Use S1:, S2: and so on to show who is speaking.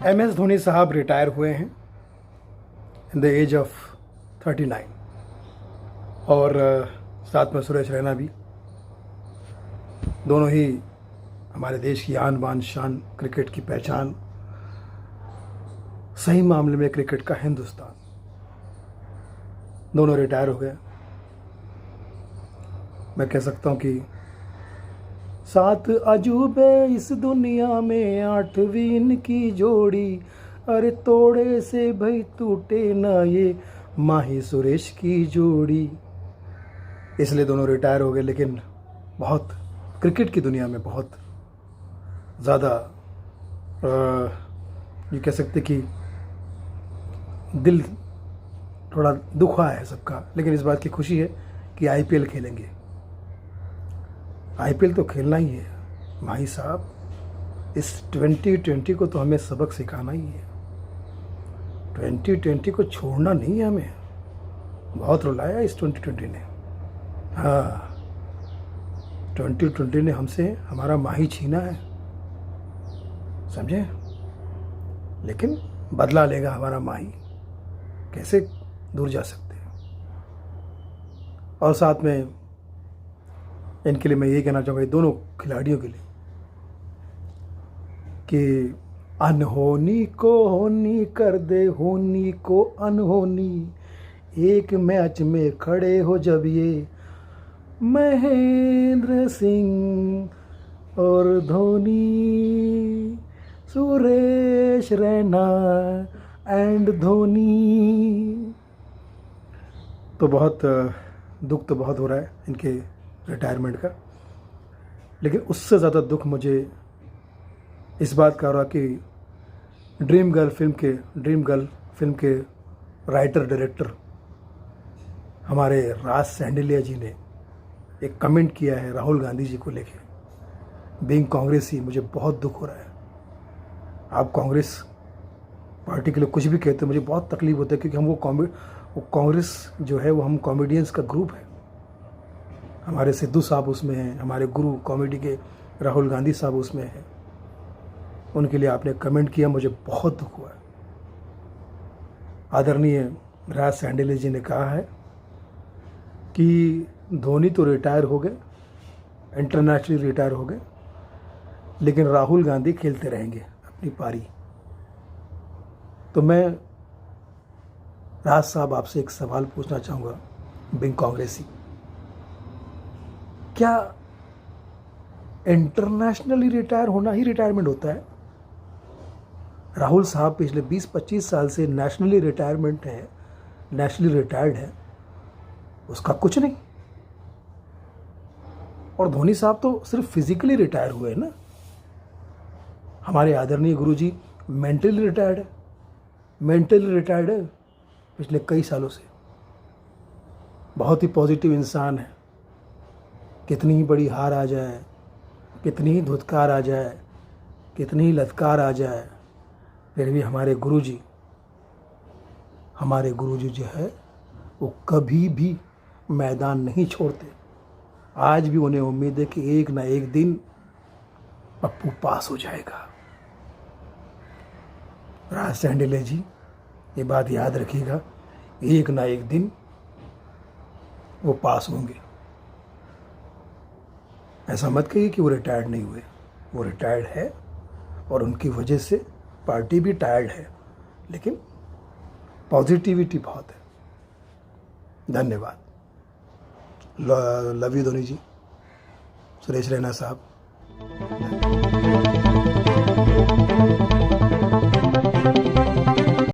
S1: MS Dhoni साहब retire हुए हैं इन द एज ऑफ 39 और साथ में सुरेश रैना भी। दोनों ही हमारे देश की आन बान शान, क्रिकेट की पहचान, सही मामले में क्रिकेट का हिंदुस्तान। दोनों रिटायर हो गए। मैं कह सकता हूँ कि 7 अजूबे इस दुनिया में, 8वीं इनकी जोड़ी। अरे तोड़े से भाई टूटे ना ये माही सुरेश की जोड़ी। इसलिए दोनों रिटायर हो गए, लेकिन बहुत क्रिकेट की दुनिया में बहुत ज़्यादा ये कह सकते कि दिल थोड़ा दुखा है सबका। लेकिन इस बात की खुशी है कि IPL खेलेंगे। IPL तो खेलना ही है भाई साहब। इस 2020 को तो हमें सबक सिखाना ही है। 2020 को छोड़ना नहीं है हमें। बहुत रुलाया इस 2020 ने। हाँ, 2020 ने हमसे हमारा माही छीना है, समझे। लेकिन बदला लेगा हमारा माही। कैसे दूर जा सकते हैं। और साथ में इनके लिए मैं ये कहना चाहूँगा, दोनों खिलाड़ियों के लिए, कि अनहोनी को होनी कर दे, होनी को अनहोनी। एक मैच में खड़े हो जब ये महेंद्र सिंह और धोनी, सुरेश रैना एंड धोनी। तो बहुत दुख तो बहुत हो रहा है इनके रिटायरमेंट का। लेकिन उससे ज़्यादा दुख मुझे इस बात का रहा कि ड्रीम गर्ल फिल्म के राइटर डायरेक्टर हमारे राज सैंडिलिया जी ने एक कमेंट किया है राहुल गांधी जी को लेके। बीइंग कांग्रेसी, मुझे बहुत दुख हो रहा है। आप कांग्रेस पार्टी के लिए कुछ भी कहते हो, मुझे बहुत तकलीफ होता है, क्योंकि हम वो कांग्रेस जो है वो हम कॉमेडियंस का ग्रुप है। हमारे सिद्धू साहब उसमें हैं, हमारे गुरु कॉमेडी के राहुल गांधी साहब उसमें हैं। उनके लिए आपने कमेंट किया, मुझे बहुत दुख हुआ है। आदरणीय राज सैंडिलिया जी ने कहा है कि धोनी तो रिटायर हो गए, इंटरनेशनली रिटायर हो गए, लेकिन राहुल गांधी खेलते रहेंगे अपनी पारी। तो मैं राज साहब आपसे एक सवाल पूछना चाहूँगा, बीइंग कांग्रेसी, क्या इंटरनेशनली रिटायर होना ही रिटायरमेंट होता है? राहुल साहब पिछले 20-25 साल से नेशनली रिटायर्ड है, उसका कुछ नहीं। और धोनी साहब तो सिर्फ फिजिकली रिटायर हुए हैं ना। हमारे आदरणीय गुरुजी मेंटली रिटायर्ड है पिछले कई सालों से। बहुत ही पॉजिटिव इंसान है। कितनी ही बड़ी हार आ जाए, कितनी ही धुतकार आ जाए, कितनी ही ललकार आ जाए, फिर भी हमारे गुरुजी जो है वो कभी भी मैदान नहीं छोड़ते। आज भी उन्हें उम्मीद है कि एक ना एक दिन पप्पू पास हो जाएगा। राज सैंडिलिया जी, ये बात याद रखिएगा, एक ना एक दिन वो पास होंगे। ऐसा मत कहिए कि वो रिटायर्ड नहीं हुए। वो रिटायर्ड है और उनकी वजह से पार्टी भी टायर्ड है, लेकिन पॉजिटिविटी बहुत है। धन्यवाद। लव यू धोनी जी, सुरेश रैना साहब।